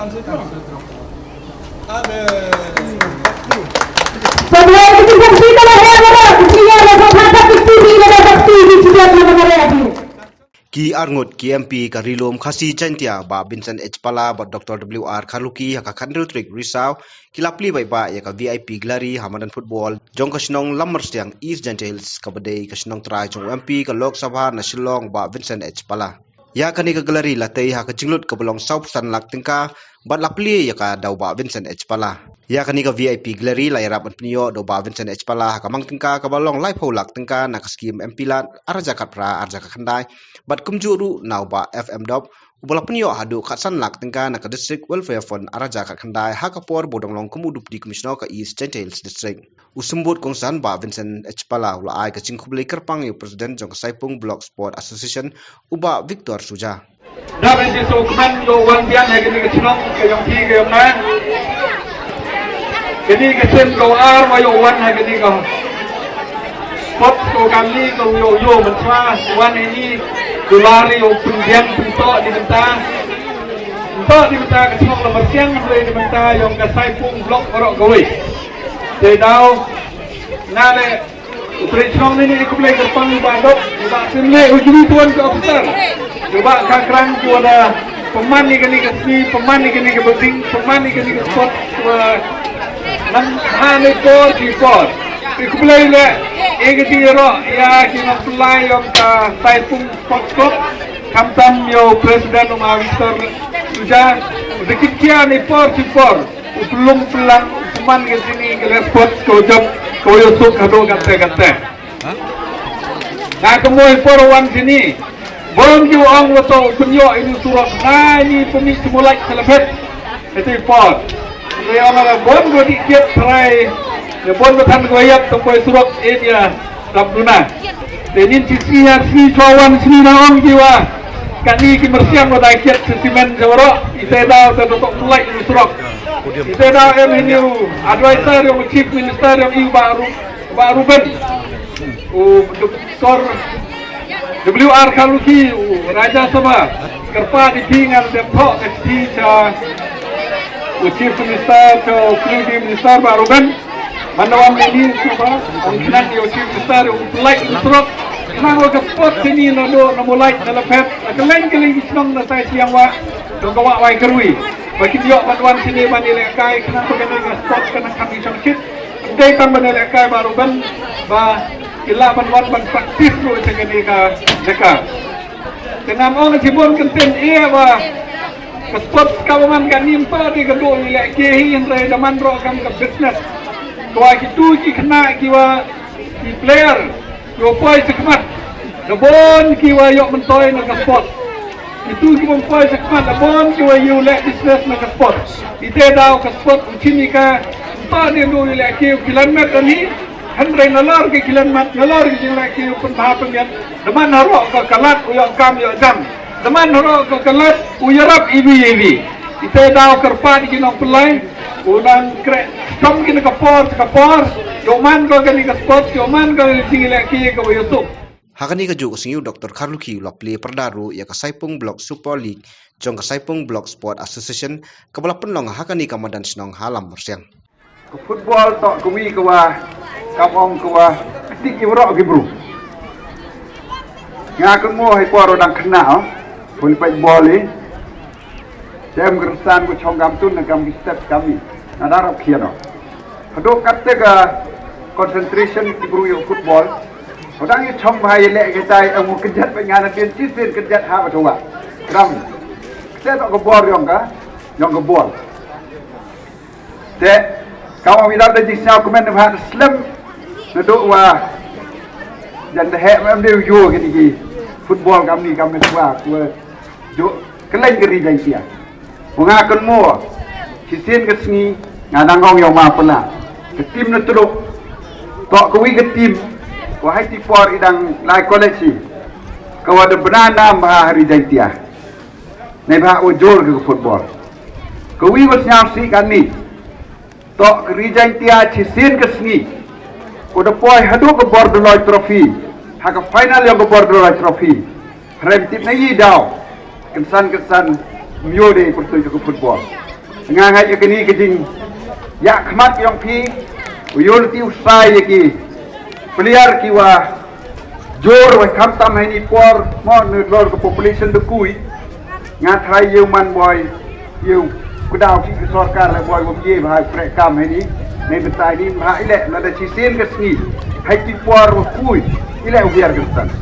Sebuah itu disaksikan oleh Anda, kemudian ada fantastik TV dan saksi di studio mengenai hadir. Ki Arngut KMP Karilum Khasi Chantia ba Vincent H Pala ba Dr WR Khaluki haka Khandrel Trik Risau kilapli bai ba ya ka VIP Glari Hamadan Football jong kasnong lamar siang East Gentiles kabadai kasnong trai jong MP ka Lok Sabha na Shillong ba Vincent H Pala ya kani ka Glari latei haka jinglut ka belong South San Lak tingka bat lapli ya ka dau ba Vincent H Pala ya kani ka VIP Glari lai rap penyo do ba Vincent H Pala haka mang tingka ka balong lai pholak tingka na ka skim MP lat arja kapra arja ka khandai bat kumjuru nau ba FM dop ubala penyo hadu khatsan lak tingka na ka district welfare fund araja ka khandai haka por bodong long kumudup di commissioner ka East Gentiles district usumbut kongsan ba Vincent H Pala ula ai ka cingkublai kerpang yu president jong Saipung Block Sport Association uba Victor Suja Dapat disukuman do wan bian hai kini kecinong ke yang thi ke yang na kini kecin go ar wa yo wan hai kini ko spot ko kami ko yo mentua wan ini dolari yo pendian pinto di mentah kecinong nomor siang boleh di mentah yang ke Saipung Block Orok Gawi jadi tahu nale Utrichnong ini aku boleh kerpang badok, coba sini ujung tuan ke officer, coba kakrang tu ada pemain ni kini kesini, pemain ni kini ke beding, pemain ni kini ke spot, nang ekor di spot. Aku boleh le, ekti ro ya kita pelai yang ke Saipung Sport Club, kamtam yo presiden Umar Victor Suja, sedikit kian ekor di spot, belum pelang pemain kesini ke spot kau job. Kau yusuk kado kata. Nah kemudian perawan sini, bom juang waktu penyo ini surat. Nah ini pemik semulai selebet itu import. Jadi orang bom gua dikit try, bom bertan goyak tempoy surat ini ya dabduna. Jadi sisinya si cawan sini naong jiwa. Kani kimersiam gua dikit sesimen jawara. Ita untuk mulai ini surat. Kita dah ini advisor yang chief minister yang ini baru Ben, Dr. WR Khaluki, Raja Sabha, kerpa di pingan Depok di chief minister ke prime minister baru Ben, manawam ini Sabha, angkinan yang chief minister yang like instruct, nang ke spot sini nado namulai dalam pet, keleng senang nasai siang wa, dong kawak wai kerui. Bagi dia bantuan sini bandel kai kena pengen spot kena kami sangkit. Dai kan bandel kai baru ban ba ila bantuan ban praktis tu segini ka deka. Dengan orang sibon kenten ia ba ke spot kawaman kan nimpa di gedung ile kehi yang rai zaman ro kam ke business. Kau itu ki kena kiwa ki player yo poi sekmat. Dobon kiwa yo mentoy na ke spot. Itu kita mempunyai sekat abon kita you let business nak sport. Kita dah ke sport ucini ka tak dia dulu let kilometer ni $100 ke kilometer $1 ke kilometer pun tahap pengen. Deman harok ke kalat uyang kam uyang jam. Deman harok ke kalat uyarap ibi. Kita dah kerpa di kinong pelai. Unang krek kam kini kapor. Yoman kau kini ke sport. Yoman kau kini leki ke uyusuk. Hakani ka juk singiu Dr. Khaluki lapli perdaru ya ka Saipung Block Super League jong ka Saipung Block Sport Association kabala penlong hakani ka madan sinong halam bersiang. Ke football tok kuwi ke wah kapong ke wah tik ibrok ke bro. Ngakun mo hai poro dang kena pun pai boli. Dem gersan ku chong gam tun gam step kami. Nadarap kiano. Hado katte ka concentration ke bro yo football. Orang ini cuma hayalek kita yang kerjat penganan dia cisin kerjat apa coba, ram. Kita tak kebor yang kebor. Dek, kamu bilang dari siapa komen dengan Islam, naduk wah, jangan dehek macam dia yo gini football kami tua, jo kelain geri jaya. Mengakun mo, cisin kesini ngadangong yang maaflah. Ketim naduk, tak kuwi ketim. Wahai tipor idang lai koleksi kau ada benana maha hari jaitia nebah ujur ke football kau iwas nyamsi kan ni tok hari jaitia cisin kesni udah poi hadu ke Bordeaux Trophy hak final yang ke Bordeaux Trophy rem tip na yi daw kesan mio de pertuju ke football ngangai kini kejing ya khmat yang pi uyul ti usai ki peliar kiwa jor wa kham tam hai ni por mo ne lor ko population de kui ngat hai yu man boy yu kudau ki sarkar la boy wo ye bhai pre kam hai ni nei betai ni bhai le la da chi sen ke sni hai ti por wo kui ile ubiar gestan